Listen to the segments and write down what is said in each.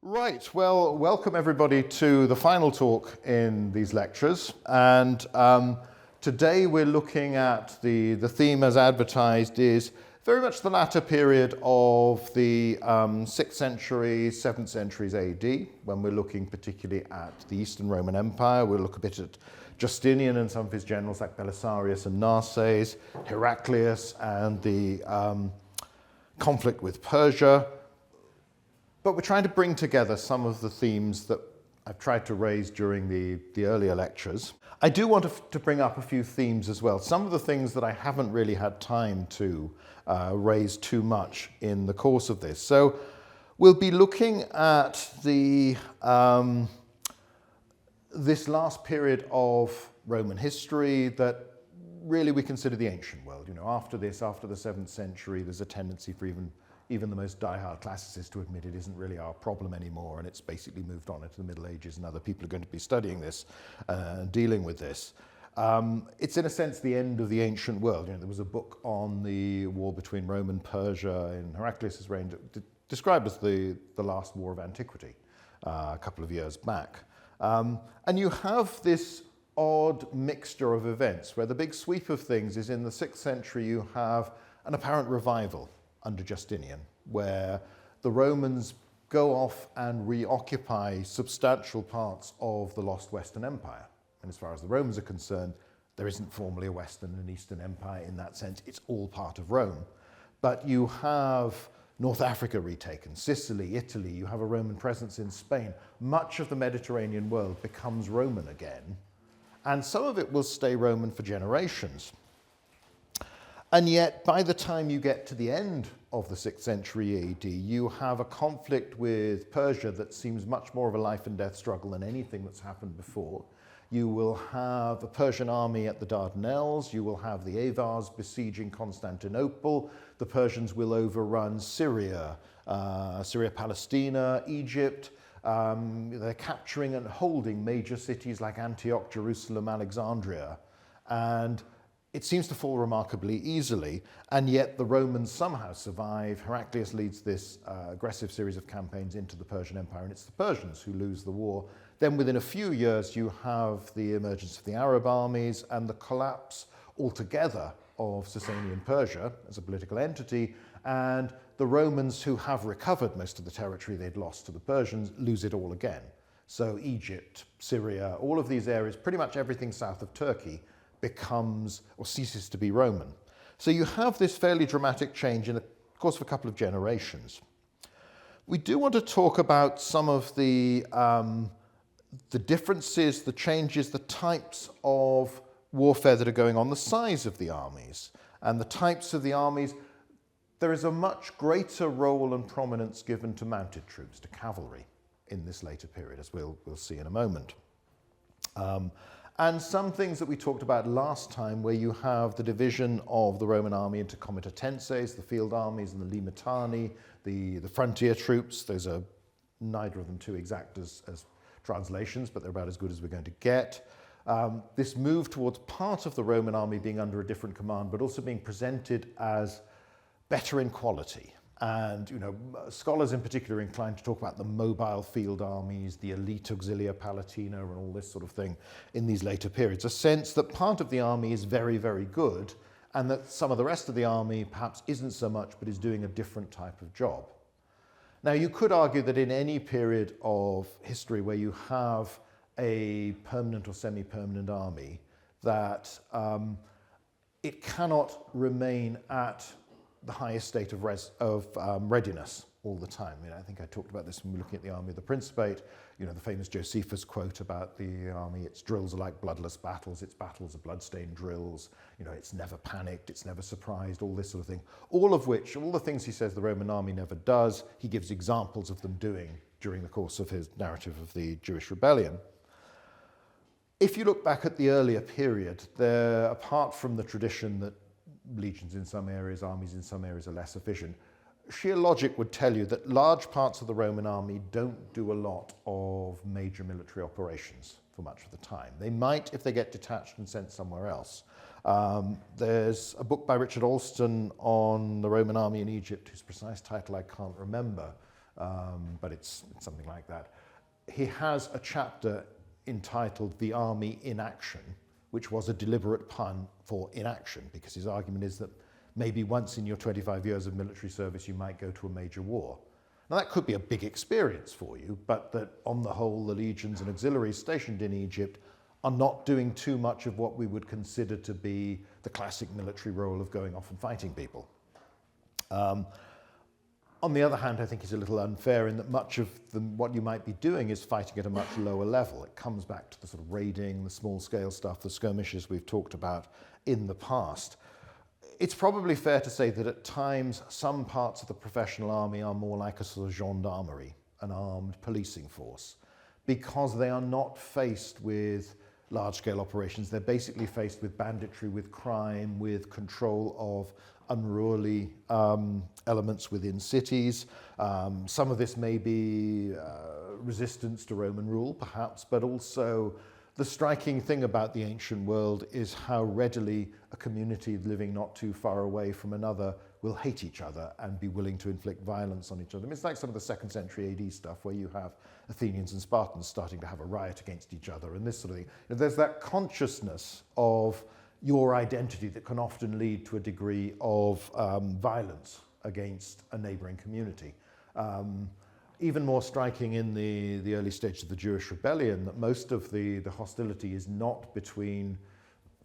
Right, well, welcome everybody to the final talk in these lectures. And today we're looking at the theme as advertised is very much the latter period of the 6th century, 7th centuries AD, when we're looking particularly at the Eastern Roman Empire. We'll look a bit at Justinian and some of his generals like Belisarius and Narses, Heraclius and the conflict with Persia. But we're trying to bring together some of the themes that I've tried to raise during the earlier lectures. I do want to bring up a few themes as well. Some of the things that I haven't really had time to raise too much in the course of this. So we'll be looking at the this last period of Roman history that really we consider the ancient world. You know, after this, after the 7th century, there's a tendency for even the most die-hard classicists to admit it isn't really our problem anymore, and it's basically moved on into the Middle Ages, and other people are going to be studying this and dealing with this. It's in a sense the end of the ancient world. You know, there was a book on the war between Rome and Persia in Heraclius' reign described as the last war of antiquity a couple of years back. And you have this odd mixture of events where the big sweep of things is in the 6th century you have an apparent revival under Justinian, where the Romans go off and reoccupy substantial parts of the lost Western Empire. And as far as the Romans are concerned, there isn't formally a Western and Eastern Empire in that sense. It's all part of Rome. But you have North Africa retaken, Sicily, Italy, you have a Roman presence in Spain. Much of the Mediterranean world becomes Roman again, and some of it will stay Roman for generations. And yet, by the time you get to the end of the 6th century AD, you have a conflict with Persia that seems much more of a life and death struggle than anything that's happened before. You will have a Persian army at the Dardanelles. You will have the Avars besieging Constantinople. The Persians will overrun Syria, Syria-Palestina, Egypt. They're capturing and holding major cities like Antioch, Jerusalem, Alexandria. And it seems to fall remarkably easily, and yet the Romans somehow survive. Heraclius leads this aggressive series of campaigns into the Persian Empire, and it's the Persians who lose the war. Then within a few years, you have the emergence of the Arab armies and the collapse altogether of Sasanian Persia as a political entity, and the Romans, who have recovered most of the territory they'd lost to the Persians, lose it all again. So Egypt, Syria, all of these areas, pretty much everything south of Turkey, becomes or ceases to be Roman. So you have this fairly dramatic change in the course of a couple of generations. We do want to talk about some of the differences, the changes, the types of warfare that are going on, the size of the armies, and the types of the armies. There is a much greater role and prominence given to mounted troops, to cavalry, in this later period, as we'll see in a moment. And some things that we talked about last time, where you have the division of the Roman army into comitatenses, the field armies, and the limitani, the frontier troops. Those are neither of them too exact as translations, but they're about as good as we're going to get. This move towards part of the Roman army being under a different command, but also being presented as better in quality. And, you know, scholars in particular are inclined to talk about the mobile field armies, the elite auxilia palatina, and all this sort of thing in these later periods. A sense that part of the army is very, very good, and that some of the rest of the army perhaps isn't so much, but is doing a different type of job. Now, you could argue that in any period of history where you have a permanent or semi-permanent army, that it cannot remain at the highest state of readiness all the time. I mean, I think I talked about this when we were looking at the army of the Principate. You know, the famous Josephus quote about the army: its drills are like bloodless battles, its battles are bloodstained drills. You know, it's never panicked, it's never surprised, all this sort of thing. All of which, all the things he says the Roman army never does, he gives examples of them doing during the course of his narrative of the Jewish rebellion. If you look back at the earlier period, there, apart from the tradition that legions in some areas, armies in some areas are less efficient, sheer logic would tell you that large parts of the Roman army don't do a lot of major military operations for much of the time. They might if they get detached and sent somewhere else. There's a book by Richard Alston on the Roman army in Egypt, whose precise title I can't remember, but it's something like that. He has a chapter entitled The Army in Action, which was a deliberate pun for inaction, because his argument is that maybe once in your 25 years of military service you might go to a major war. Now that could be a big experience for you, but that on the whole the legions and auxiliaries stationed in Egypt are not doing too much of what we would consider to be the classic military role of going off and fighting people. On the other hand, I think it's a little unfair in that much of what you might be doing is fighting at a much lower level. It comes back to the sort of raiding, the small-scale stuff, the skirmishes we've talked about in the past. It's probably fair to say that at times some parts of the professional army are more like a sort of gendarmerie, an armed policing force, because they are not faced with large-scale operations. They're basically faced with banditry, with crime, with control of unruly elements within cities. Some of this may be resistance to Roman rule, perhaps, but also the striking thing about the ancient world is how readily a community living not too far away from another will hate each other and be willing to inflict violence on each other. I mean, it's like some of the 2nd century AD stuff where you have Athenians and Spartans starting to have a riot against each other and this sort of thing. There's that consciousness of your identity that can often lead to a degree of violence against a neighbouring community. Even more striking in the early stages of the Jewish rebellion, that most of the hostility is not between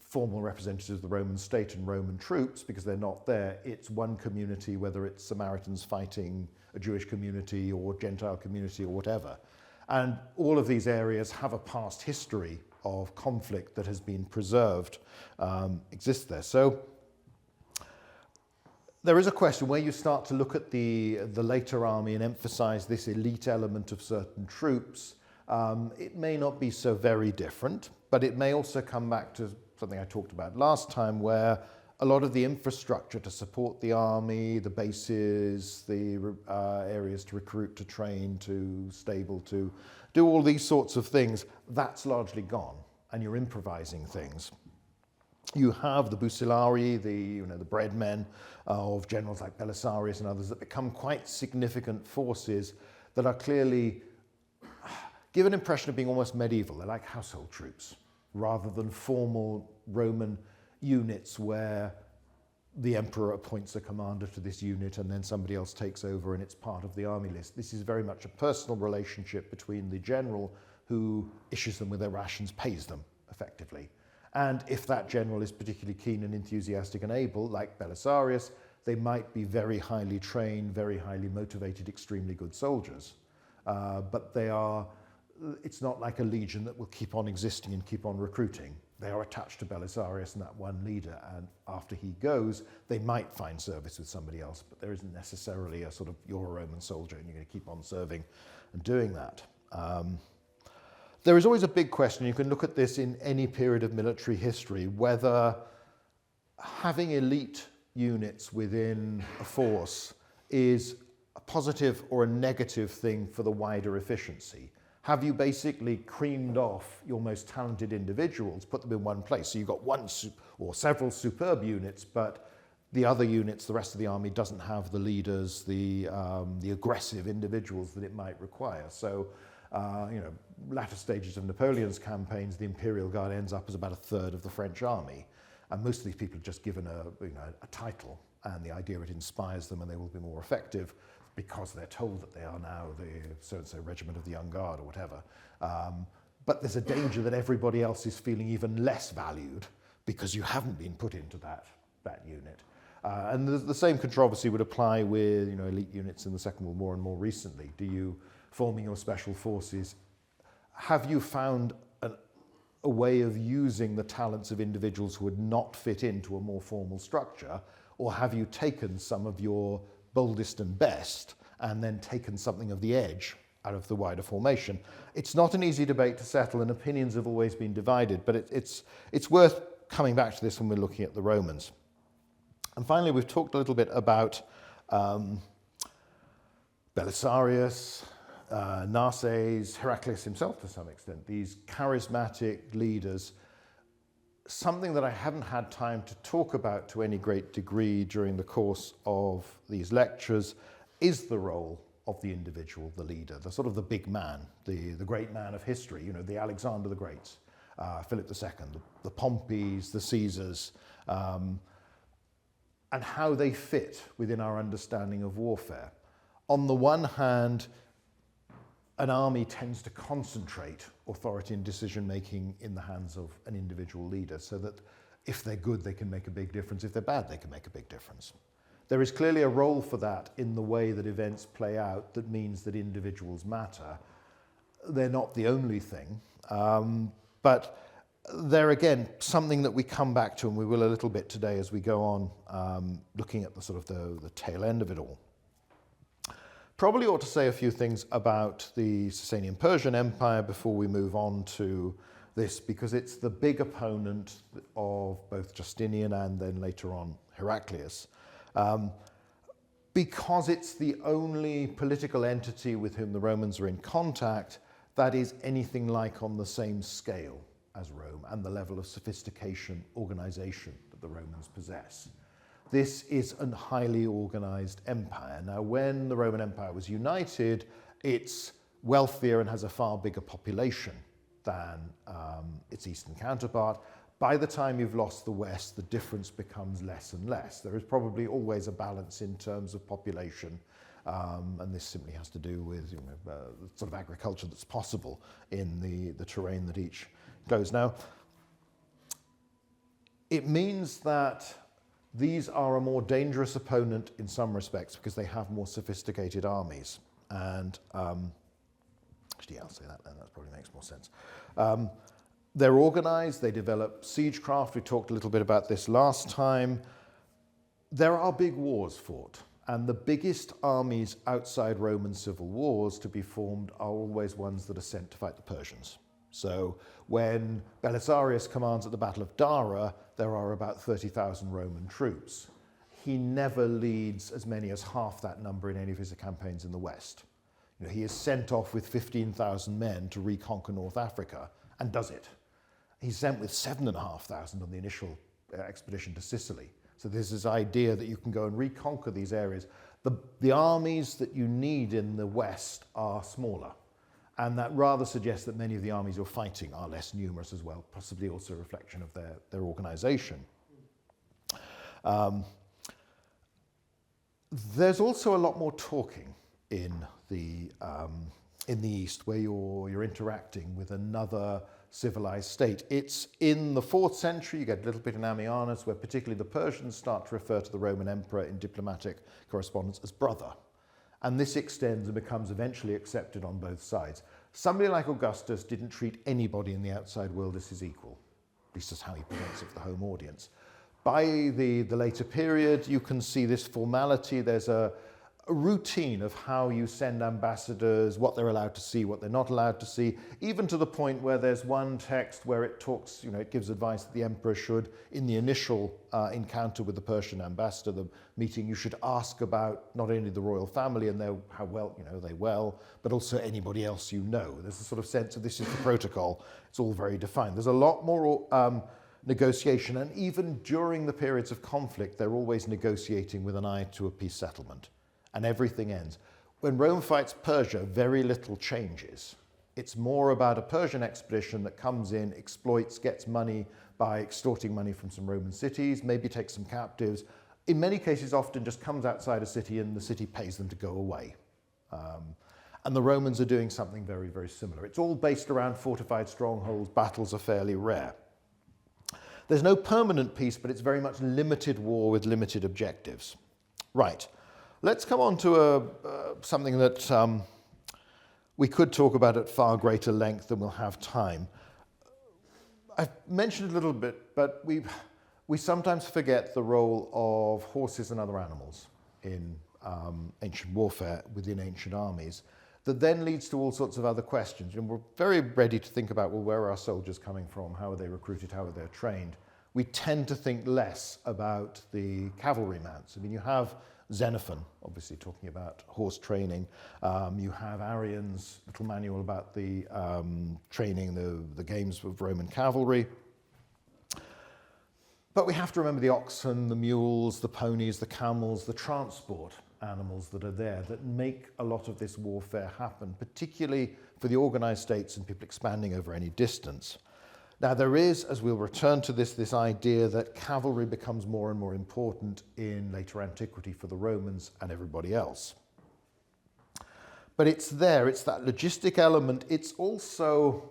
formal representatives of the Roman state and Roman troops, because they're not there. It's one community, whether it's Samaritans fighting a Jewish community or Gentile community or whatever. And all of these areas have a past history of conflict that has been preserved, exists there. So there is a question where you start to look at the later army and emphasize this elite element of certain troops. It may not be so very different, but it may also come back to something I talked about last time, where a lot of the infrastructure to support the army, the bases, the areas to recruit, to train, to stable, to do all these sorts of things, that's largely gone, and you're improvising things. You have the Bucellari, the bread men of generals like Belisarius and others that become quite significant forces that are clearly give an impression of being almost medieval. They're like household troops rather than formal Roman units where the emperor appoints a commander to this unit and then somebody else takes over and it's part of the army list. This is very much a personal relationship between the general who issues them with their rations, pays them effectively. And if that general is particularly keen and enthusiastic and able, like Belisarius, they might be very highly trained, very highly motivated, extremely good soldiers. But it's not like a legion that will keep on existing and keep on recruiting. They are attached to Belisarius and that one leader, and after he goes, they might find service with somebody else, but there isn't necessarily a sort of, you're a Roman soldier and you're going to keep on serving and doing that. There is always a big question, you can look at this in any period of military history, whether having elite units within a force is a positive or a negative thing for the wider efficiency. Have you basically creamed off your most talented individuals, put them in one place, so you've got one or several superb units, but the other units, the rest of the army, doesn't have the leaders, the aggressive individuals that it might require. So, latter stages of Napoleon's campaigns, the Imperial Guard ends up as about a third of the French army. And most of these people are just given a title, and the idea it inspires them and they will be more effective because they're told that they are now the so-and-so regiment of the Young Guard or whatever. But there's a danger that everybody else is feeling even less valued because you haven't been put into that unit. And the same controversy would apply with elite units in the Second World War and more recently. Forming your special forces, have you found a way of using the talents of individuals who would not fit into a more formal structure, or have you taken some of your boldest and best and then taken something of the edge out of the wider formation? It's not an easy debate to settle, and opinions have always been divided, but it's worth coming back to this when we're looking at the Romans. And finally, we've talked a little bit about Belisarius, Narses, Heraclius himself to some extent, these charismatic leaders. Something that I haven't had time to talk about to any great degree during the course of these lectures is the role of the individual, the leader, the sort of the big man, the great man of history, you know, the Alexander the Great, Philip II, the Pompeys, the Caesars, and how they fit within our understanding of warfare. On the one hand, an army tends to concentrate authority and decision-making in the hands of an individual leader, so that if they're good, they can make a big difference. If they're bad, they can make a big difference. There is clearly a role for that in the way that events play out that means that individuals matter. They're not the only thing, but they're, again, something that we come back to, and we will a little bit today as we go on, looking at the sort of the tail end of it all. Probably ought to say a few things about the Sasanian Persian Empire before we move on to this, because it's the big opponent of both Justinian and then later on Heraclius. Because it's the only political entity with whom the Romans are in contact that is anything like on the same scale as Rome and the level of sophistication, organization that the Romans possess. This is a highly organized empire. Now, when the Roman Empire was united, it's wealthier and has a far bigger population than its eastern counterpart. By the time you've lost the West, the difference becomes less and less. There is probably always a balance in terms of population, and this simply has to do with the sort of agriculture that's possible in the terrain that each goes. Now, it means that these are a more dangerous opponent in some respects because they have more sophisticated armies. And actually, I'll say that then, that probably makes more sense. They're organized, they develop siegecraft. We talked a little bit about this last time. There are big wars fought, and the biggest armies outside Roman civil wars to be formed are always ones that are sent to fight the Persians. So when Belisarius commands at the Battle of Dara, there are about 30,000 Roman troops. He never leads as many as half that number in any of his campaigns in the West. You know, he is sent off with 15,000 men to reconquer North Africa, and does it. He's sent with 7,500 on the initial expedition to Sicily. So there's this idea that you can go and reconquer these areas. The armies that you need in the West are smaller. And that rather suggests that many of the armies you're fighting are less numerous as well, possibly also a reflection of their organization. There's also a lot more talking in the East, where you're interacting with another civilized state. It's in the 4th century, you get a little bit in Ammianus, where particularly the Persians start to refer to the Roman emperor in diplomatic correspondence as brother. And this extends and becomes eventually accepted on both sides. Somebody like Augustus didn't treat anybody in the outside world as his equal. At least that's how he presents it for the home audience. By the later period, you can see this formality. There's a routine of how you send ambassadors, what they're allowed to see, what they're not allowed to see, even to the point where there's one text where it talks, it gives advice that the emperor should, in the initial encounter with the Persian ambassador, the meeting, you should ask about not only the royal family and how well, they well, but also anybody else you know. There's a sort of sense of this is the protocol. It's all very defined. There's a lot more negotiation, and even during the periods of conflict, they're always negotiating with an eye to a peace settlement. And everything ends. When Rome fights Persia, very little changes. It's more about a Persian expedition that comes in, exploits, gets money by extorting money from some Roman cities, maybe takes some captives. In many cases, often just comes outside a city and the city pays them to go away. And the Romans are doing something very, very similar. It's all based around fortified strongholds. Battles are fairly rare. There's no permanent peace, but it's very much limited war with limited objectives. Right. Let's come on to something that we could talk about at far greater length than we'll have time. I've mentioned it a little bit, but we sometimes forget the role of horses and other animals in ancient warfare within ancient armies. That then leads to all sorts of other questions. And we're very ready to think about, well, where are our soldiers coming from? How are they recruited? How are they trained? We tend to think less about the cavalry mounts. I mean, you have Xenophon, obviously talking about horse training. You have Arrian's little manual about the training, the games of Roman cavalry. But we have to remember the oxen, the mules, the ponies, the camels, the transport. animals that are there that make a lot of this warfare happen, particularly for the organized states and people expanding over any distance. Now there is, as we'll return to this idea that cavalry becomes more and more important in later antiquity for the Romans and everybody else. But it's there, it's that logistic element. It's also,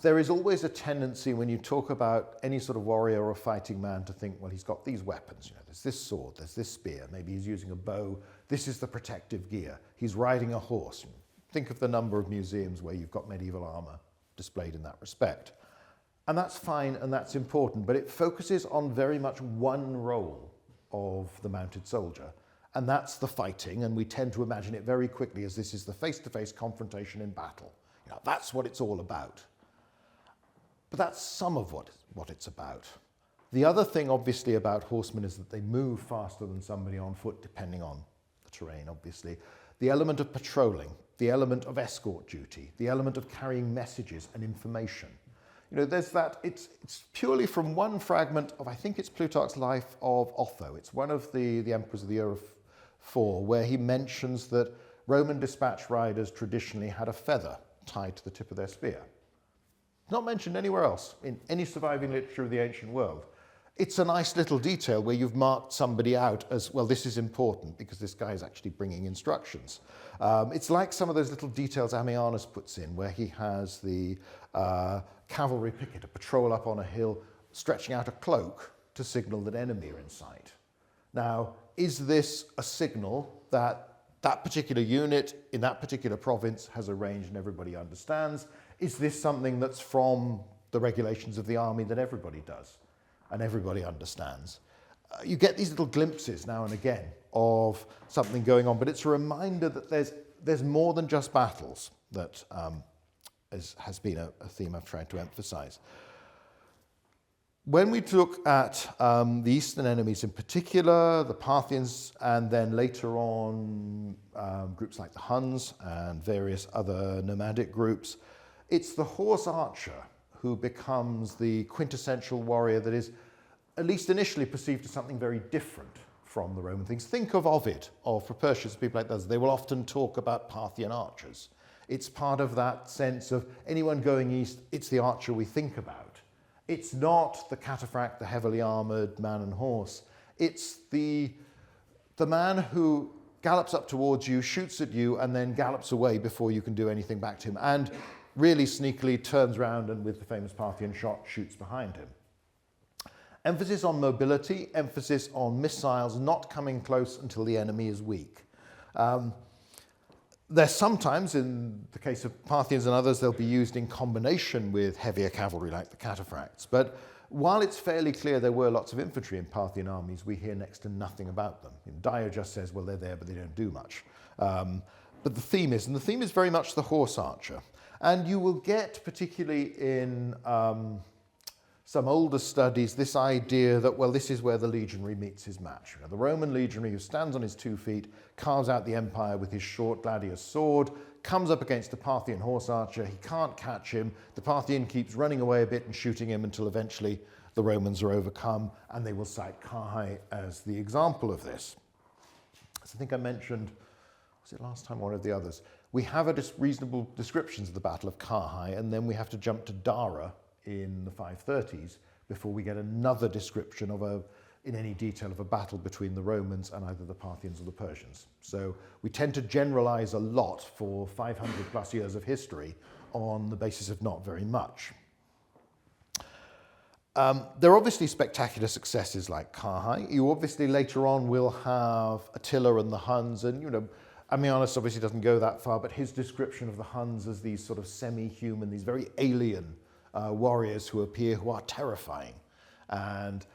there is always a tendency when you talk about any sort of warrior or fighting man to think, well, he's got these weapons, there's this sword, there's this spear, maybe he's using a bow, this is the protective gear, he's riding a horse. Think of the number of museums where you've got medieval armor displayed in that respect. And that's fine and that's important, but it focuses on very much one role of the mounted soldier. And that's the fighting, and we tend to imagine it very quickly as this is the face-to-face confrontation in battle. That's what it's all about. But that's some of what it's about. The other thing, obviously, about horsemen is that they move faster than somebody on foot, depending on the terrain, obviously. The element of patrolling, the element of escort duty, the element of carrying messages and information. There's that, it's purely from one fragment of, I think it's Plutarch's Life of Otho. It's one of the emperors of the year of 4, where he mentions that Roman dispatch riders traditionally had a feather tied to the tip of their spear. Not mentioned anywhere else in any surviving literature of the ancient world. It's a nice little detail where you've marked somebody out as, well, this is important because this guy is actually bringing instructions. It's like some of those little details Ammianus puts in, where he has the cavalry picket, a patrol up on a hill, stretching out a cloak to signal that enemy are in sight. Now, is this a signal that that particular unit in that particular province has arranged and everybody understands? Is this something that's from the regulations of the army that everybody does and everybody understands? You get these little glimpses now and again of something going on, but it's a reminder that there's more than just battles that has been a theme I've tried to emphasize. When we look at the Eastern enemies in particular, the Parthians, and then later on groups like the Huns and various other nomadic groups, it's the horse archer who becomes the quintessential warrior that is at least initially perceived as something very different from the Roman things. Think of Ovid, of Propertius, people like that. They will often talk about Parthian archers. It's part of that sense of anyone going east, it's the archer we think about. It's not the cataphract, the heavily armoured man and horse. It's the man who gallops up towards you, shoots at you, and then gallops away before you can do anything back to him, and really sneakily turns around and with the famous Parthian shot shoots behind him. Emphasis on mobility, emphasis on missiles not coming close until the enemy is weak. There's sometimes, in the case of Parthians and others, they'll be used in combination with heavier cavalry like the cataphracts. But while it's fairly clear there were lots of infantry in Parthian armies, we hear next to nothing about them. Dio just says, well, they're there, but they don't do much. But the theme is very much the horse archer. And you will get, particularly in some older studies, this idea that, well, this is where the legionary meets his match. The Roman legionary who stands on his 2 feet, carves out the empire with his short gladius sword, comes up against the Parthian horse archer, he can't catch him, the Parthian keeps running away a bit and shooting him until eventually the Romans are overcome, and they will cite Carthage as the example of this. As I think I mentioned, was it last time or one of the others, we have reasonable descriptions of the Battle of Carthage, and then we have to jump to Dara in the 530s before we get another description of in any detail of a battle between the Romans and either the Parthians or the Persians. So we tend to generalize a lot for 500 plus years of history on the basis of not very much. There are obviously spectacular successes like Carthage. You obviously later on will have Attila and the Huns, and Ammianus obviously doesn't go that far, but his description of the Huns as these sort of semi-human, these very alien warriors who appear, who are terrifying. And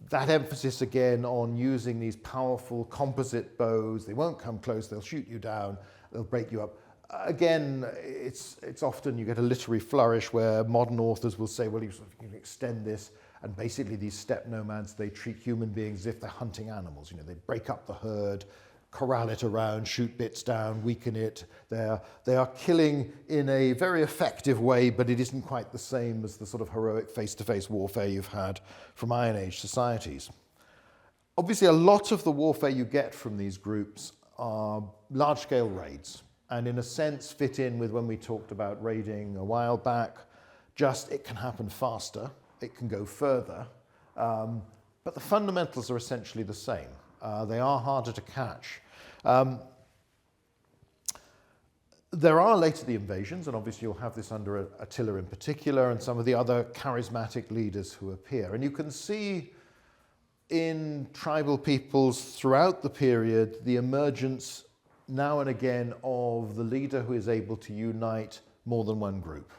that emphasis again on using these powerful composite bows, they won't come close, they'll shoot you down, they'll break you up. Again, it's often you get a literary flourish where modern authors will say, well, you can extend this, and basically these steppe nomads, they treat human beings as if they're hunting animals. They break up the herd, corral it around, shoot bits down, weaken it. They are killing in a very effective way, but it isn't quite the same as the sort of heroic face-to-face warfare you've had from Iron Age societies. Obviously, a lot of the warfare you get from these groups are large-scale raids, and in a sense fit in with when we talked about raiding a while back. Just it can happen faster, it can go further, but the fundamentals are essentially the same. They are harder to catch. There are later the invasions, and obviously you'll have this under Attila in particular and some of the other charismatic leaders who appear. And you can see in tribal peoples throughout the period the emergence now and again of the leader who is able to unite more than one group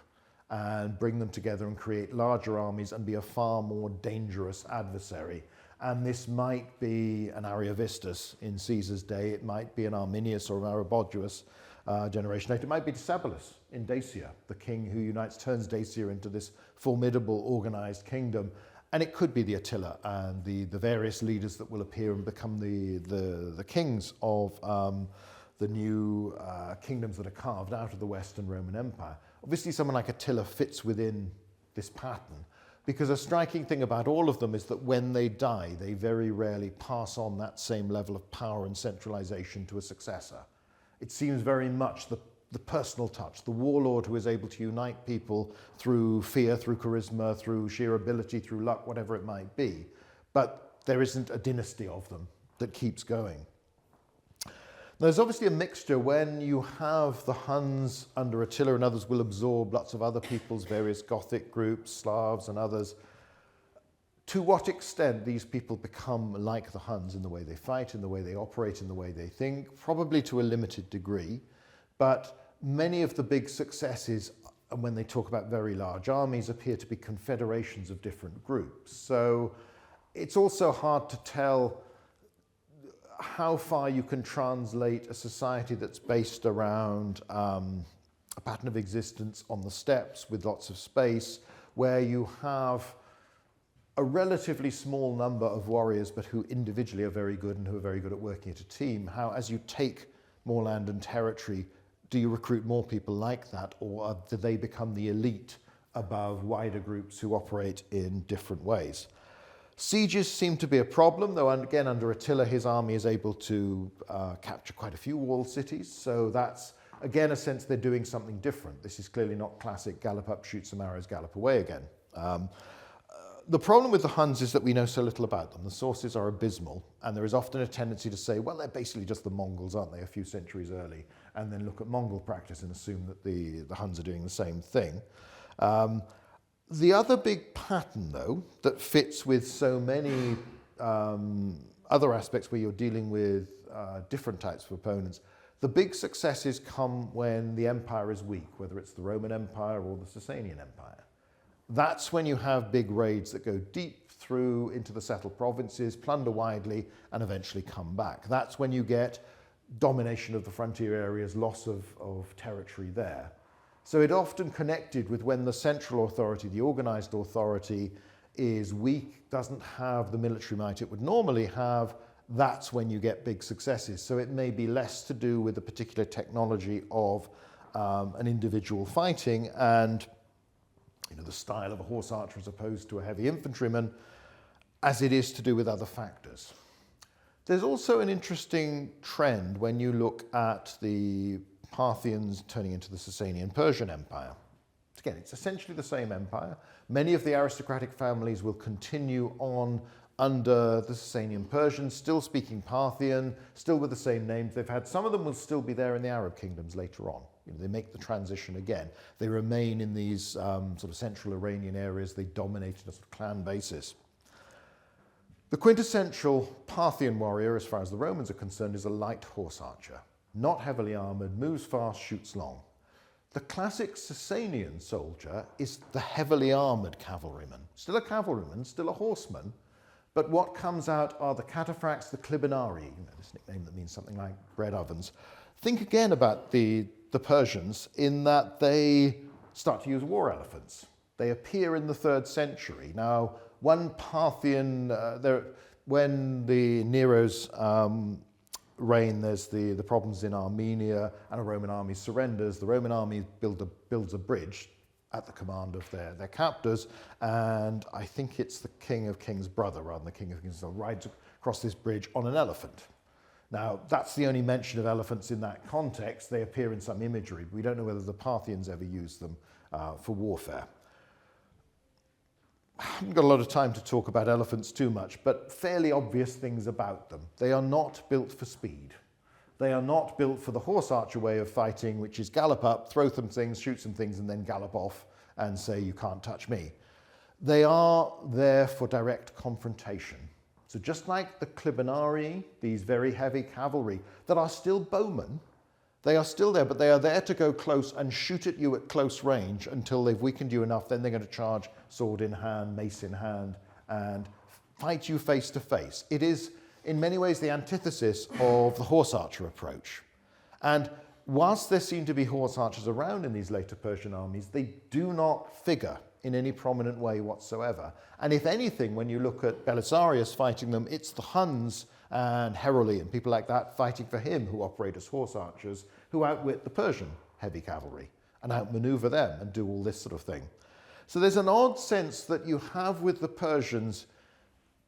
and bring them together and create larger armies and be a far more dangerous adversary. And this might be an Ariovistus in Caesar's day, it might be an Arminius or an Arabodus generation later. It might be Decebalus in Dacia, the king who unites, turns Dacia into this formidable organized kingdom. And it could be the Attila and the various leaders that will appear and become the kings of the new kingdoms that are carved out of the Western Roman Empire. Obviously, someone like Attila fits within this pattern, because a striking thing about all of them is that when they die, they very rarely pass on that same level of power and centralization to a successor. It seems very much the personal touch, the warlord who is able to unite people through fear, through charisma, through sheer ability, through luck, whatever it might be. But there isn't a dynasty of them that keeps going. There's obviously a mixture when you have the Huns under Attila, and others will absorb lots of other peoples, various Gothic groups, Slavs and others. To what extent these people become like the Huns in the way they fight, in the way they operate, in the way they think, probably to a limited degree. But many of the big successes, and when they talk about very large armies, appear to be confederations of different groups. So it's also hard to tell how far you can translate a society that's based around a pattern of existence on the steppes with lots of space, where you have a relatively small number of warriors, but who individually are very good and who are very good at working as a team. How, as you take more land and territory, do you recruit more people like that, or do they become the elite above wider groups who operate in different ways? Sieges seem to be a problem, though again under Attila his army is able to capture quite a few walled cities, so that's again a sense they're doing something different. This is clearly not classic gallop up, shoot some arrows, gallop away again. The problem with the Huns is that we know so little about them. The sources are abysmal, and there is often a tendency to say, well, they're basically just the Mongols, aren't they, a few centuries early, and then look at Mongol practice and assume that the Huns are doing the same thing. The other big pattern, though, that fits with so many other aspects where you're dealing with different types of opponents, the big successes come when the empire is weak, whether it's the Roman Empire or the Sasanian Empire. That's when you have big raids that go deep through into the settled provinces, plunder widely, and eventually come back. That's when you get domination of the frontier areas, loss of territory there. So it often connected with when the central authority, the organized authority, is weak, doesn't have the military might it would normally have, that's when you get big successes. So it may be less to do with the particular technology of an individual fighting and the style of a horse archer as opposed to a heavy infantryman, as it is to do with other factors. There's also an interesting trend when you look at the Parthians turning into the Sasanian Persian Empire. Again, it's essentially the same empire. Many of the aristocratic families will continue on under the Sasanian Persians, still speaking Parthian, still with the same names they've had. Some of them will still be there in the Arab kingdoms later on. They make the transition again. They remain in these sort of central Iranian areas. They dominate on a sort of clan basis. The quintessential Parthian warrior, as far as the Romans are concerned, is a light horse archer. Not heavily armoured, moves fast, shoots long. The classic Sasanian soldier is the heavily armoured cavalryman. Still a cavalryman, still a horseman, but what comes out are the cataphracts, the clibanarii, this nickname that means something like bread ovens. Think again about the Persians in that they start to use war elephants. They appear in the 3rd century. Now, one Parthian, when the Nero's reign, there's the problems in Armenia and a Roman army surrenders. The Roman army builds a bridge at the command of their captors, and I think it's the King of Kings' brother rather than the King of Kings' son rides across this bridge on an elephant. Now, that's the only mention of elephants in that context. They appear in some imagery. We don't know whether the Parthians ever used them for warfare. I haven't got a lot of time to talk about elephants too much, but fairly obvious things about them. They are not built for speed. They are not built for the horse archer way of fighting, which is gallop up, throw some things, shoot some things, and then gallop off and say, you can't touch me. They are there for direct confrontation. So just like the Clibanarii, these very heavy cavalry that are still bowmen, they are still there, but they are there to go close and shoot at you at close range until they've weakened you enough. Then they're going to charge sword in hand, mace in hand, and fight you face to face. It is, in many ways, the antithesis of the horse archer approach. And whilst there seem to be horse archers around in these later Persian armies, they do not figure in any prominent way whatsoever. And if anything, when you look at Belisarius fighting them, it's the Huns and Heruli and people like that fighting for him who operate as horse archers, who outwit the Persian heavy cavalry and outmaneuver them and do all this sort of thing. So there's an odd sense that you have with the Persians,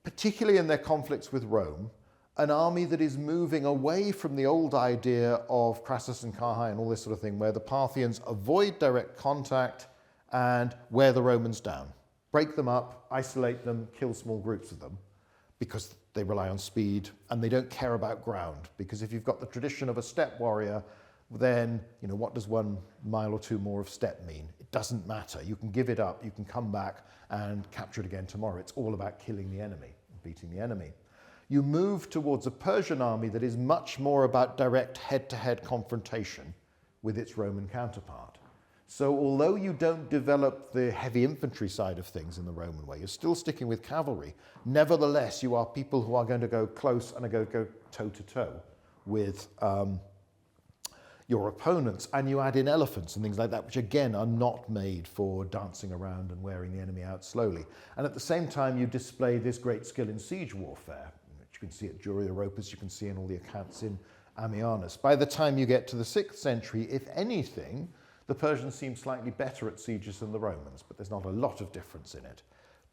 particularly in their conflicts with Rome, an army that is moving away from the old idea of Crassus and Carrhae and all this sort of thing, where the Parthians avoid direct contact and wear the Romans down. Break them up, isolate them, kill small groups of them, because they rely on speed and they don't care about ground. Because if you've got the tradition of a steppe warrior, then, you know, what does 1 mile or 2 more of steppe mean? It doesn't matter. You can give it up, you can come back and capture it again tomorrow. It's all about killing the enemy, beating the enemy. You move towards a Persian army that is much more about direct head-to-head confrontation with its Roman counterpart. So although you don't develop the heavy infantry side of things in the Roman way, you're still sticking with cavalry. Nevertheless, you are people who are going to go close and are going to go toe-to-toe with your opponents, and you add in elephants and things like that, which again are not made for dancing around and wearing the enemy out slowly. And at the same time, you display this great skill in siege warfare, which you can see at Jura Europus, you can see in all the accounts in Ammianus. By the time you get to the 6th century, if anything, the Persians seem slightly better at sieges than the Romans, but there's not a lot of difference in it.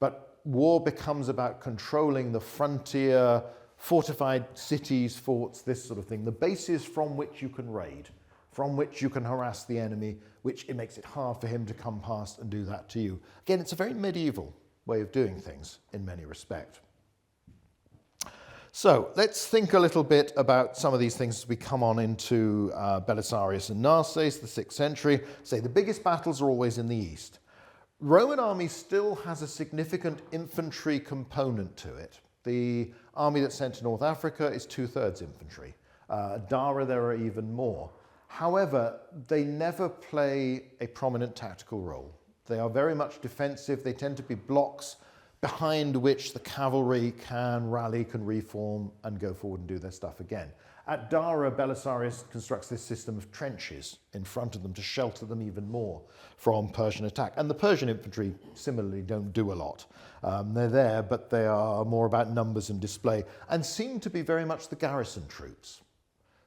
But war becomes about controlling the frontier, fortified cities, forts, this sort of thing, the bases from which you can raid, from which you can harass the enemy, which it makes it hard for him to come past and do that to you. Again, it's a very medieval way of doing things in many respects. So let's think a little bit about some of these things as we come on into Belisarius and Narses, the 6th century. Say the biggest battles are always in the east. Roman army still has a significant infantry component to it. The army that's sent to North Africa is 2/3 infantry. Dara, there are even more. However, they never play a prominent tactical role. They are very much defensive. They tend to be blocks behind which the cavalry can rally, can reform, and go forward and do their stuff again. At Dara, Belisarius constructs this system of trenches in front of them to shelter them even more from Persian attack. And the Persian infantry, similarly, don't do a lot. They're there, but they are more about numbers and display, and seem to be very much the garrison troops.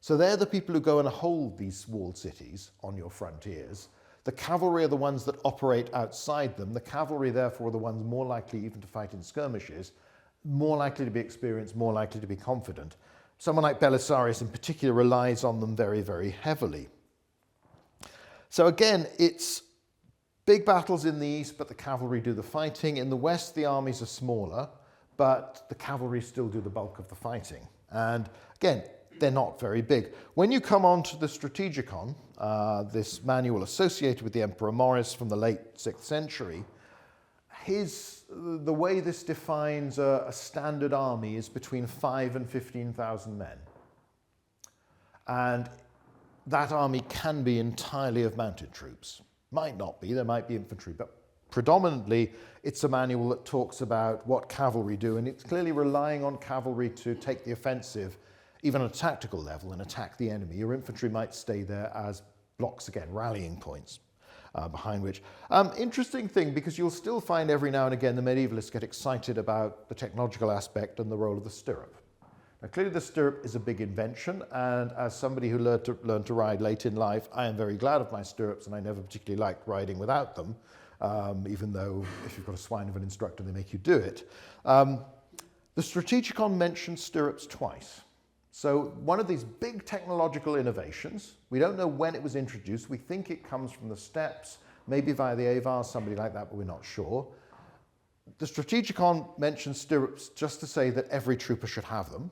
So they're the people who go and hold these walled cities on your frontiers. The cavalry are the ones that operate outside them. The cavalry, therefore, are the ones more likely even to fight in skirmishes, more likely to be experienced, more likely to be confident. Someone like Belisarius in particular relies on them very, very heavily. So again, it's big battles in the east, but the cavalry do the fighting. In the west, the armies are smaller, but the cavalry still do the bulk of the fighting. And again, they're not very big. When you come on to the Strategicon, this manual associated with the Emperor Maurice from the late 6th century, the way this defines a standard army is between 5,000 and 15,000 men. And that army can be entirely of mounted troops. Might not be, there might be infantry, but predominantly it's a manual that talks about what cavalry do, and it's clearly relying on cavalry to take the offensive even on a tactical level, and attack the enemy. Your infantry might stay there as blocks again, rallying points behind which. Interesting thing, because you'll still find every now and again the medievalists get excited about the technological aspect and the role of the stirrup. Now clearly the stirrup is a big invention, and as somebody who learned to ride late in life, I am very glad of my stirrups, and I never particularly liked riding without them, even though if you've got a swine of an instructor, they make you do it. The Strategicon mentions stirrups twice. So one of these big technological innovations, we don't know when it was introduced. We think it comes from the steppes, maybe via the Avars, somebody like that, but we're not sure. The Strategicon mentions stirrups just to say that every trooper should have them.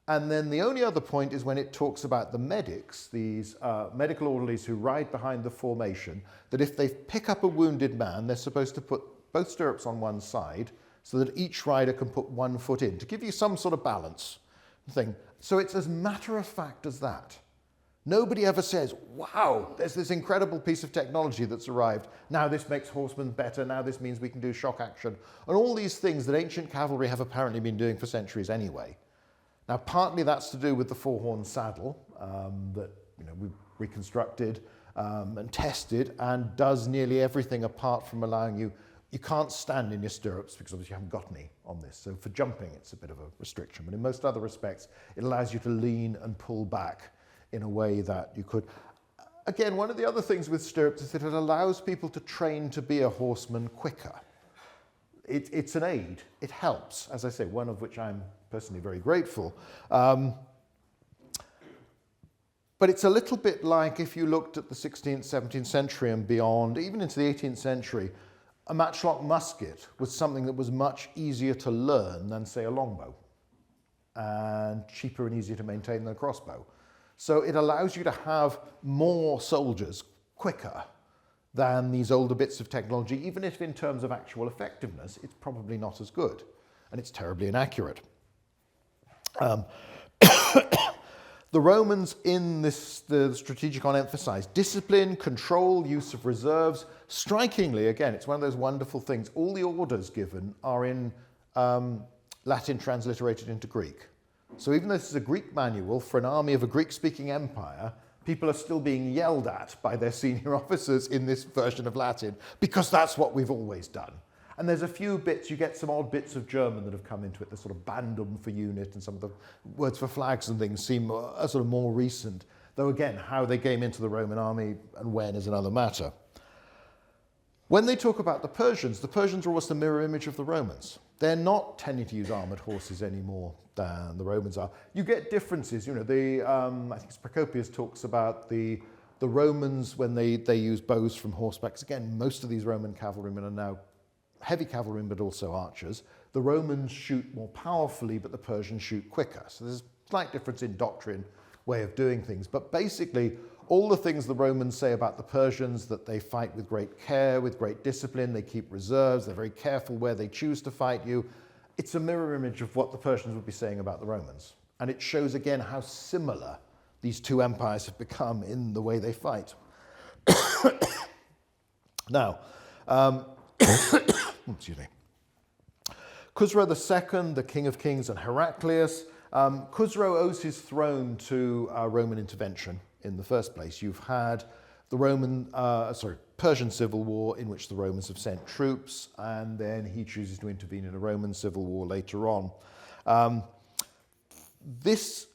And then the only other point is when it talks about the medics, these medical orderlies who ride behind the formation, that if they pick up a wounded man, they're supposed to put both stirrups on one side so that each rider can put one foot in, to give you some sort of balance thing. So it's as matter of fact as that. Nobody ever says, wow, there's this incredible piece of technology that's arrived. Now this makes horsemen better. Now this means we can do shock action. And all these things that ancient cavalry have apparently been doing for centuries anyway. Now, partly that's to do with the four-horn saddle that we've reconstructed and tested and does nearly everything apart from allowing you can't stand in your stirrups because obviously you haven't got any on this. So for jumping, it's a bit of a restriction. But in most other respects, it allows you to lean and pull back in a way that you could. Again, one of the other things with stirrups is that it allows people to train to be a horseman quicker. It's an aid. It helps, as I say, one of which I'm personally very grateful. But it's a little bit like if you looked at the 16th, 17th century and beyond, even into the 18th century, a matchlock musket was something that was much easier to learn than, say, a longbow, and cheaper and easier to maintain than a crossbow. So it allows you to have more soldiers quicker than these older bits of technology, even if in terms of actual effectiveness, it's probably not as good, and it's terribly inaccurate. The Romans in this, the Strategicon emphasized discipline, control, use of reserves. Strikingly, again, it's one of those wonderful things. All the orders given are in Latin transliterated into Greek. So even though this is a Greek manual for an army of a Greek-speaking empire, people are still being yelled at by their senior officers in this version of Latin because that's what we've always done. And there's a few bits, you get some odd bits of German that have come into it, the sort of bandum for unit, and some of the words for flags and things seem sort of more recent. Though again, how they came into the Roman army and when is another matter. When they talk about the Persians are almost a mirror image of the Romans. They're not tending to use armoured horses anymore than the Romans are. You get differences, I think it's Procopius talks about the Romans when they use bows from horseback. Again, most of these Roman cavalrymen are now heavy cavalrymen, but also archers. The Romans shoot more powerfully, but the Persians shoot quicker. So there's a slight difference in doctrine, way of doing things. But basically, all the things the Romans say about the Persians, that they fight with great care, with great discipline, they keep reserves, they're very careful where they choose to fight you. It's a mirror image of what the Persians would be saying about the Romans. And it shows again how similar these two empires have become in the way they fight. Now, excuse me. Khusro II, the King of Kings, and Heraclius. Khusro owes his throne to Roman intervention in the first place. You've had the Persian Civil War in which the Romans have sent troops, and then he chooses to intervene in a Roman Civil War later on. This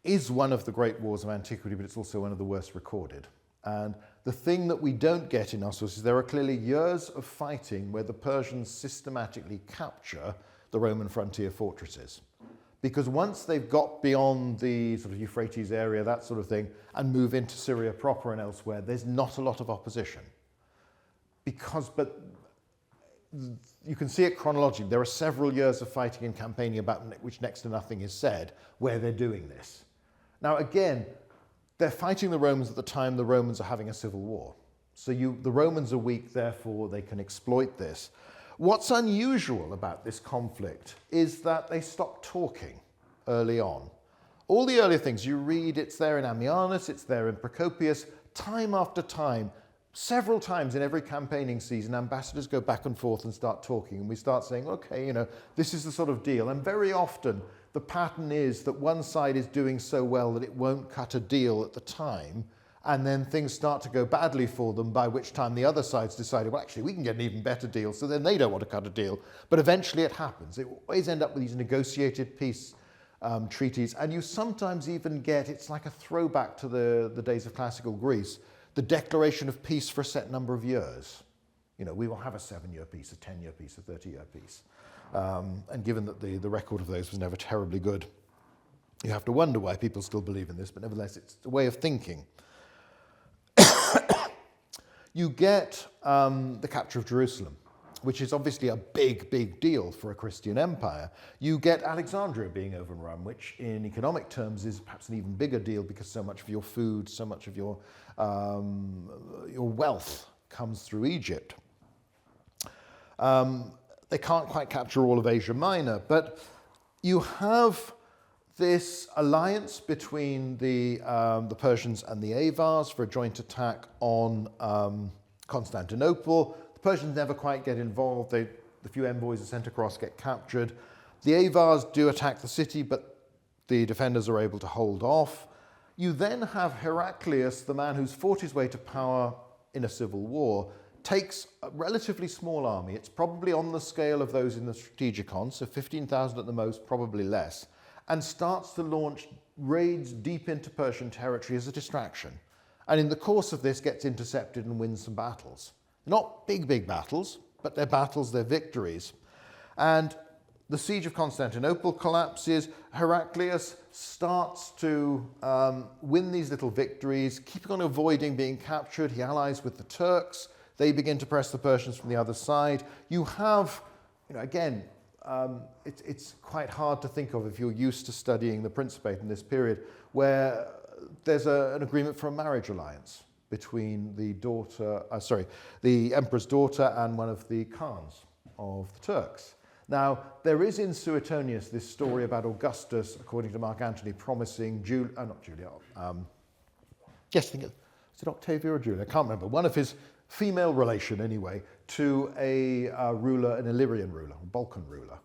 is one of the great wars of antiquity, but it's also one of the worst recorded. And the thing that we don't get in our sources, there are clearly years of fighting where the Persians systematically capture the Roman frontier fortresses. Because once they've got beyond the sort of Euphrates area, that sort of thing, and move into Syria proper and elsewhere, there's not a lot of opposition. But you can see it chronologically. There are several years of fighting in Campania about which next to nothing is said, where they're doing this. Now again, they're fighting the Romans at the time the Romans are having a civil war. So the Romans are weak, therefore they can exploit this. What's unusual about this conflict is that they stop talking early on. All the earlier things you read, it's there in Ammianus, it's there in Procopius, time after time, several times in every campaigning season, ambassadors go back and forth and start talking, and we start saying, okay, this is the sort of deal. And very often the pattern is that one side is doing so well that it won't cut a deal at the time, and then things start to go badly for them, by which time the other side's decided, well, actually, we can get an even better deal, so then they don't want to cut a deal. But eventually it happens. It always end up with these negotiated peace treaties, and you sometimes even get, it's like a throwback to the days of classical Greece, the declaration of peace for a set number of years. We will have a 7-year peace, a 10-year peace, a 30-year peace. And given that the record of those was never terribly good. You have to wonder why people still believe in this, but nevertheless, it's a way of thinking. You get the capture of Jerusalem, which is obviously a big, big deal for a Christian empire. You get Alexandria being overrun, which in economic terms is perhaps an even bigger deal because so much of your food, so much of your wealth comes through Egypt. They can't quite capture all of Asia Minor, but you have this alliance between the Persians and the Avars for a joint attack on Constantinople. The Persians never quite get involved. The few envoys are sent across, get captured. The Avars do attack the city, but the defenders are able to hold off. You then have Heraclius, the man who's fought his way to power in a civil war, takes a relatively small army. It's probably on the scale of those in the Strategicon, so 15,000 at the most, probably less, and starts to launch raids deep into Persian territory as a distraction. And in the course of this gets intercepted and wins some battles. Not big, big battles, but they're battles, they're victories. And the siege of Constantinople collapses. Heraclius starts to win these little victories, keeping on avoiding being captured. He allies with the Turks. They begin to press the Persians from the other side. You have, again, it's quite hard to think of if you're used to studying the Principate in this period, where there's an agreement for a marriage alliance between the emperor's daughter and one of the Khans of the Turks. Now, there is in Suetonius this story about Augustus, according to Mark Antony, promising is it Octavia or Julia? I can't remember. One of his female relation, anyway, to a ruler, an Illyrian ruler, a Balkan ruler.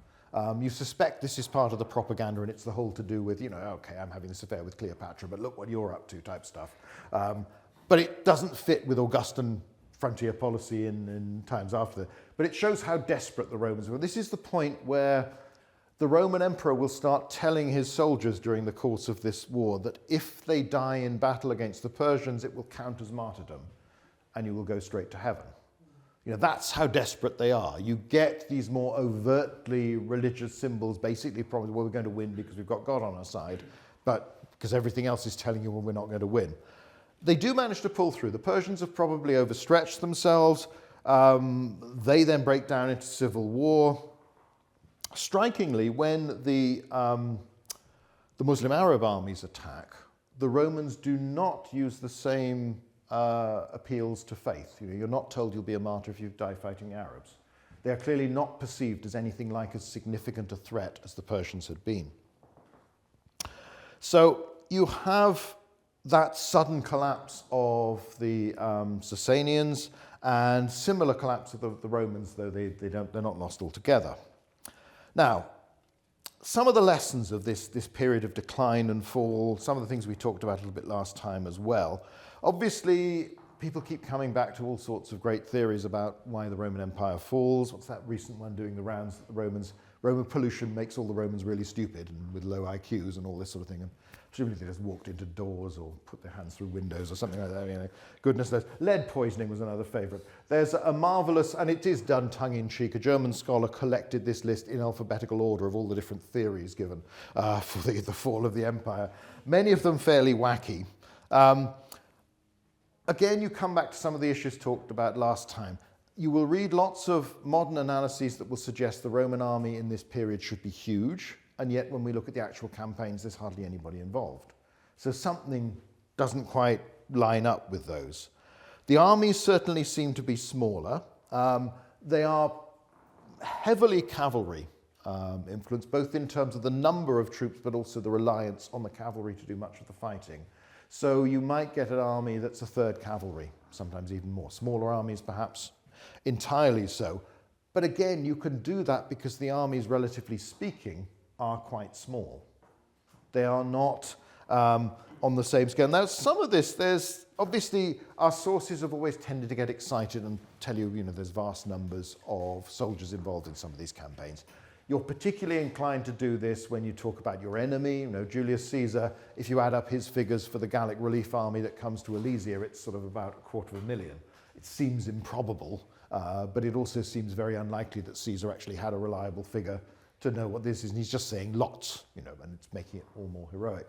You suspect this is part of the propaganda, and it's the whole to do with, okay, I'm having this affair with Cleopatra, but look what you're up to type stuff. But it doesn't fit with Augustan frontier policy in times after that. But it shows how desperate the Romans were. This is the point where the Roman emperor will start telling his soldiers during the course of this war that if they die in battle against the Persians, it will count as martyrdom, and you will go straight to heaven. That's how desperate they are. You get these more overtly religious symbols, basically probably, well, we're going to win because we've got God on our side, but because everything else is telling you, well, we're not going to win. They do manage to pull through. The Persians have probably overstretched themselves. They then break down into civil war. Strikingly, when the Muslim Arab armies attack, the Romans do not use the same appeals to faith. You're not told you'll be a martyr if you die fighting the Arabs. They are clearly not perceived as anything like as significant a threat as the Persians had been. So you have that sudden collapse of the Sasanians and similar collapse of the Romans, though they're not lost altogether. Now, some of the lessons of this period of decline and fall, some of the things we talked about a little bit last time as well. Obviously, people keep coming back to all sorts of great theories about why the Roman Empire falls. What's that recent one doing the rounds that Roman pollution makes all the Romans really stupid and with low IQs and all this sort of thing. And presumably they just walked into doors or put their hands through windows or something like that. Goodness knows. Lead poisoning was another favourite. There's a marvellous, and it is done tongue-in-cheek, a German scholar collected this list in alphabetical order of all the different theories given for the fall of the empire. Many of them fairly wacky. Again, you come back to some of the issues talked about last time. You will read lots of modern analyses that will suggest the Roman army in this period should be huge, and yet when we look at the actual campaigns, there's hardly anybody involved. So something doesn't quite line up with those. The armies certainly seem to be smaller. They are heavily cavalry influenced, both in terms of the number of troops, but also the reliance on the cavalry to do much of the fighting. So you might get an army that's a third cavalry, sometimes even more. Smaller armies, perhaps entirely so. But again, you can do that because the armies, relatively speaking, are quite small. They are not on the same scale. Now, some of this, there's obviously, our sources have always tended to get excited and tell you, there's vast numbers of soldiers involved in some of these campaigns. You're particularly inclined to do this when you talk about your enemy. Julius Caesar, if you add up his figures for the Gallic relief army that comes to Alesia, it's sort of about 250,000. It seems improbable, but it also seems very unlikely that Caesar actually had a reliable figure to know what this is, and he's just saying lots, you know, and it's making it all more heroic.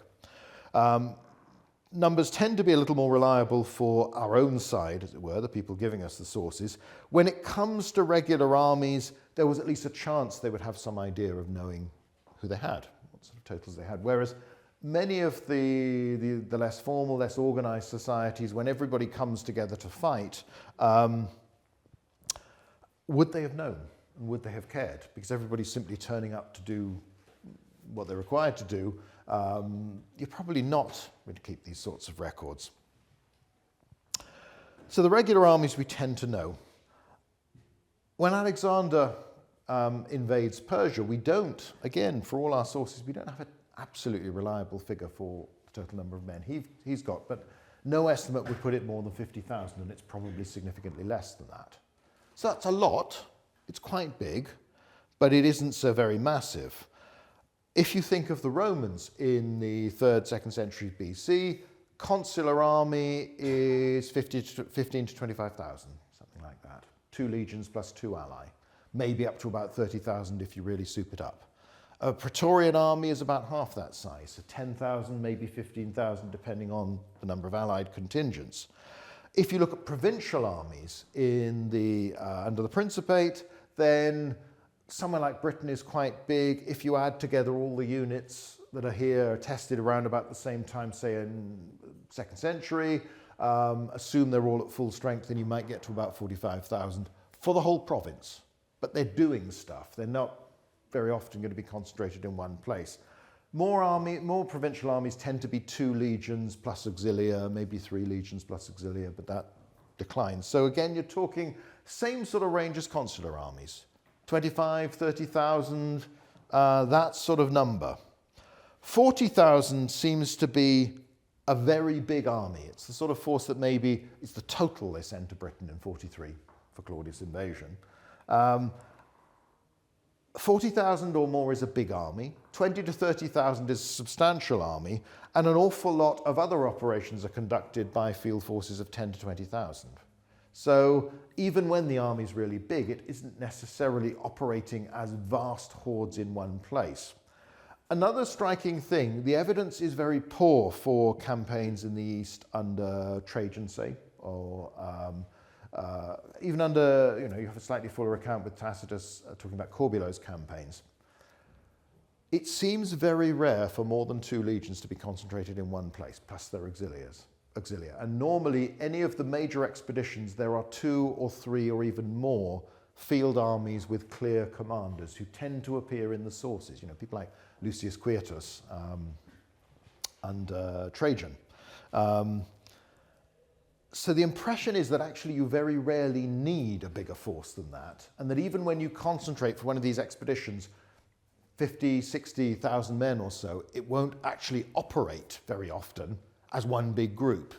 Numbers tend to be a little more reliable for our own side, as it were, the people giving us the sources. When it comes to regular armies, there was at least a chance they would have some idea of knowing who they had, what sort of totals they had. Whereas many of the less formal, less organized societies, when everybody comes together to fight, would they have known? And would they have cared? Because everybody's simply turning up to do what they're required to do. You're probably not going to keep these sorts of records. So the regular armies we tend to know. When Alexander invades Persia, we don't, again, for all our sources, we don't have an absolutely reliable figure for the total number of men he's got, but no estimate would put it more than 50,000, and it's probably significantly less than that. So that's a lot. It's quite big, but it isn't so very massive. If you think of the Romans in the 3rd, 2nd century BC, consular army is 15 to 25,000, something like that. 2 legions plus 2 ally, maybe up to about 30,000 if you really soup it up. A Praetorian army is about half that size, so 10,000, maybe 15,000, depending on the number of allied contingents. If you look at provincial armies in under the Principate, then somewhere like Britain is quite big. If you add together all the units that are here, tested around about the same time, say in 2nd century, assume they're all at full strength, then you might get to about 45,000 for the whole province. But they're doing stuff. They're not very often going to be concentrated in one place. More provincial armies tend to be 2 legions plus auxilia, maybe 3 legions plus auxilia, but that declines. So again, you're talking same sort of range as consular armies. 25, 30,000, that sort of number. 40,000 seems to be a very big army. It's the sort of force that maybe is the total they sent to Britain in 43 for Claudius' invasion. 40,000 or more is a big army. 20 to 30,000 is a substantial army, and an awful lot of other operations are conducted by field forces of 10 to 20,000. So even when the army's really big, it isn't necessarily operating as vast hordes in one place. Another striking thing, the evidence is very poor for campaigns in the East under Trajan, say, or even under, you have a slightly fuller account with Tacitus talking about Corbulo's campaigns. It seems very rare for more than 2 legions to be concentrated in one place, plus their auxilia. And normally, any of the major expeditions, there are 2 or 3 or even more field armies with clear commanders who tend to appear in the sources. People like Lucius Quietus and Trajan. So the impression is that actually you very rarely need a bigger force than that, and that even when you concentrate for one of these expeditions 50, 60,000 men or so, it won't actually operate very often as one big group,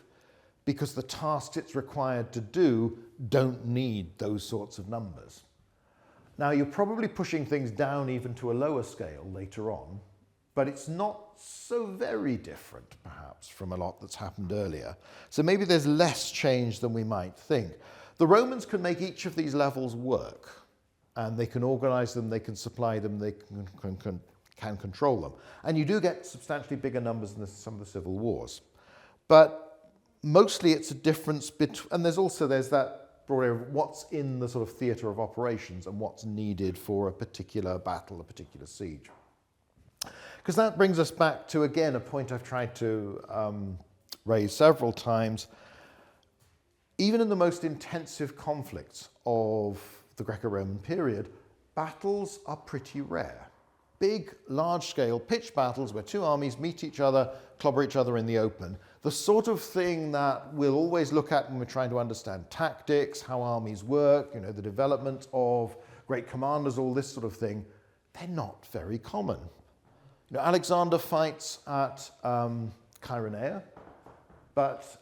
because the tasks it's required to do don't need those sorts of numbers. Now, you're probably pushing things down even to a lower scale later on, but it's not so very different, perhaps, from a lot that's happened earlier. So maybe there's less change than we might think. The Romans can make each of these levels work, and they can organize them, they can supply them, they can control them. And you do get substantially bigger numbers than some of the civil wars. But mostly it's a difference between, and there's that broad area of what's in the sort of theatre of operations and what's needed for a particular battle, a particular siege. Because that brings us back to, again, a point I've tried to raise several times. Even in the most intensive conflicts of the Greco-Roman period, battles are pretty rare. Big, large-scale pitched battles where 2 armies meet each other, clobber each other in the open. The sort of thing that we'll always look at when we're trying to understand tactics, how armies work, the development of great commanders, all this sort of thing, they're not very common. Alexander fights at Chaeronea, but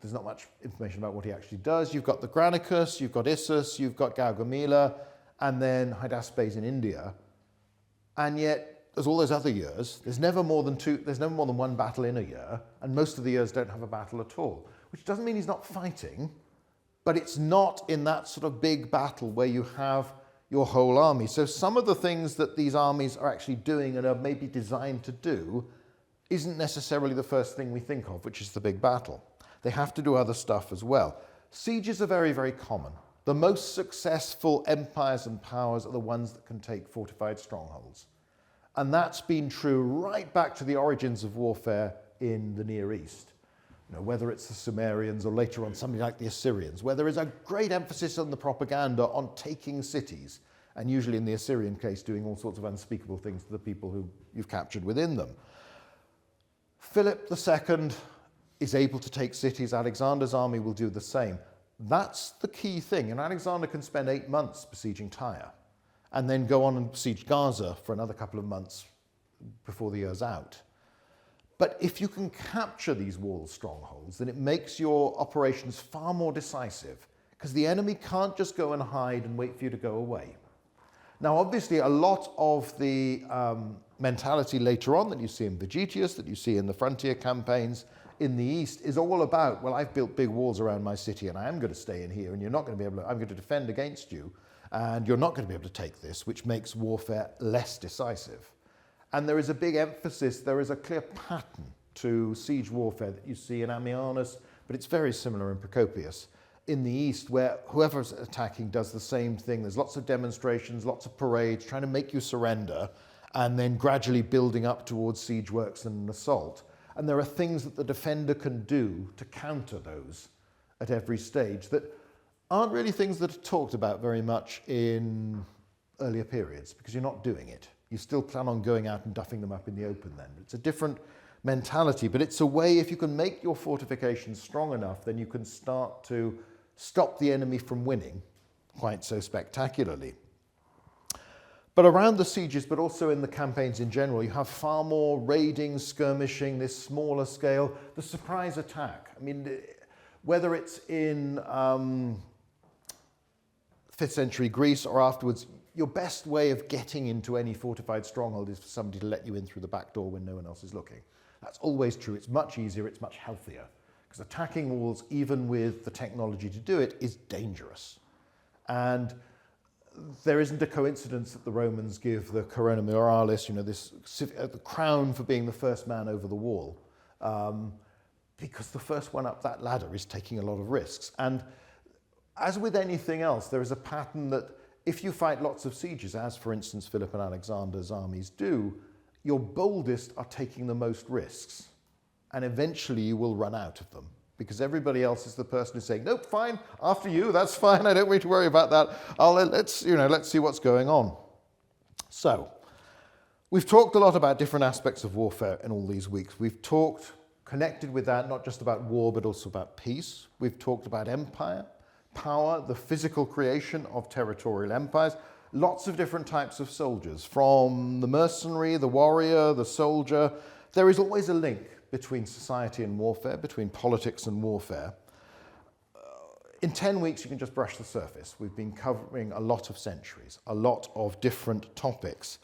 there's not much information about what he actually does. You've got the Granicus, you've got Issus, you've got Gaugamela, and then Hydaspes in India. And yet, there's all those other years. There's never more than one battle in a year, and most of the years don't have a battle at all. Which doesn't mean he's not fighting, but it's not in that sort of big battle where you have your whole army. So some of the things that these armies are actually doing and are maybe designed to do isn't necessarily the first thing we think of, which is the big battle. They have to do other stuff as well. Sieges are very, very common. The most successful empires and powers are the ones that can take fortified strongholds. And that's been true right back to the origins of warfare in the Near East. You know, whether it's the Sumerians or later on something like the Assyrians, where there is a great emphasis on the propaganda on taking cities, and usually in the Assyrian case doing all sorts of unspeakable things to the people who you've captured within them. Philip II is able to take cities. Alexander's army will do the same. That's the key thing. And Alexander can spend 8 months besieging Tyre and then go on and besiege Gaza for another couple of months before the year's out. But if you can capture these wall strongholds, then it makes your operations far more decisive, because the enemy can't just go and hide and wait for you to go away. Now, obviously, a lot of the mentality later on that you see in Vegetius, that you see in the frontier campaigns in the East, is all about, well, I've built big walls around my city and I am going to stay in here and you're not going to be able to, I'm going to defend against you and you're not going to be able to take this, which makes warfare less decisive. And there is a big emphasis, there is a clear pattern to siege warfare that you see in Ammianus, but it's very similar in Procopius in the East, where whoever's attacking does the same thing. There's lots of demonstrations, lots of parades, trying to make you surrender, and then gradually building up towards siege works and an assault. And there are things that the defender can do to counter those at every stage that aren't really things that are talked about very much in earlier periods, because you're not doing it. You still plan on going out and duffing them up in the open then. It's a different mentality, but it's a way, if you can make your fortifications strong enough, then you can start to stop the enemy from winning quite so spectacularly. But around the sieges, but also in the campaigns in general, you have far more raiding, skirmishing, this smaller scale, the surprise attack. I mean, whether it's in 5th century Greece or afterwards, your best way of getting into any fortified stronghold is for somebody to let you in through the back door when no one else is looking. That's always true. It's much easier, it's much healthier, because attacking walls, even with the technology to do it, is dangerous. And there isn't a coincidence that the Romans give the corona muralis, you know, this the crown for being the first man over the wall, because the first one up that ladder is taking a lot of risks. And as with anything else, there is a pattern that if you fight lots of sieges, as for instance Philip and Alexander's armies do, your boldest are taking the most risks. And eventually you will run out of them, because everybody else is the person who's saying, nope, fine, after you, that's fine, I don't need to worry about that. Let's see what's going on. So, we've talked a lot about different aspects of warfare in all these weeks. We've talked, connected with that, not just about war, but also about peace. We've talked about empire, power, the physical creation of territorial empires, lots of different types of soldiers, from the mercenary, the warrior, the soldier. There is always a link between society and warfare, between politics and warfare. In 10 weeks, you can just brush the surface. We've been covering a lot of centuries, a lot of different topics.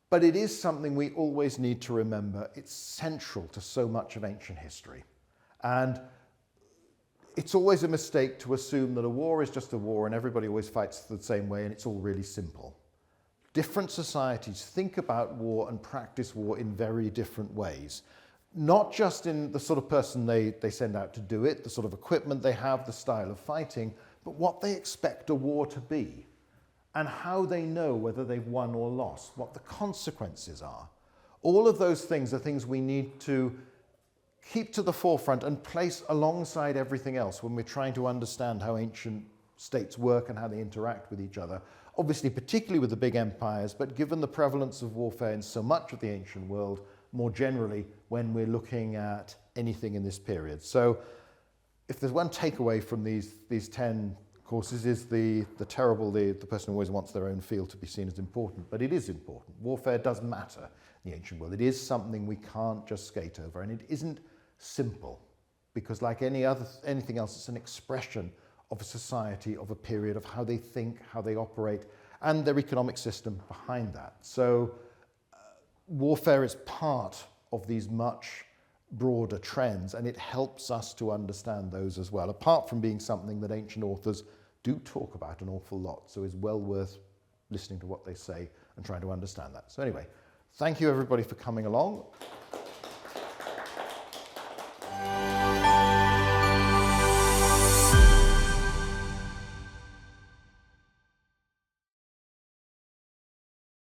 But it is something we always need to remember. It's central to so much of ancient history. And it's always a mistake to assume that a war is just a war and everybody always fights the same way and it's all really simple. Different societies think about war and practice war in very different ways. Not just in the sort of person they send out to do it, the sort of equipment they have, the style of fighting, but what they expect a war to be and how they know whether they've won or lost, what the consequences are. All of those things are things we need to keep to the forefront and place alongside everything else when we're trying to understand how ancient states work and how they interact with each other. Obviously, particularly with the big empires, but given the prevalence of warfare in so much of the ancient world, more generally when we're looking at anything in this period. So if there's one takeaway from these 10 courses is the person who always wants their own field to be seen as important, but it is important. Warfare does matter in the ancient world. It is something we can't just skate over, and it isn't simple, because like anything else, it's an expression of a society, of a period, of how they think, how they operate, and their economic system behind that. So warfare is part of these much broader trends, and it helps us to understand those as well, apart from being something that ancient authors do talk about an awful lot, so is well worth listening to what they say and trying to understand that. So anyway, thank you everybody for coming along.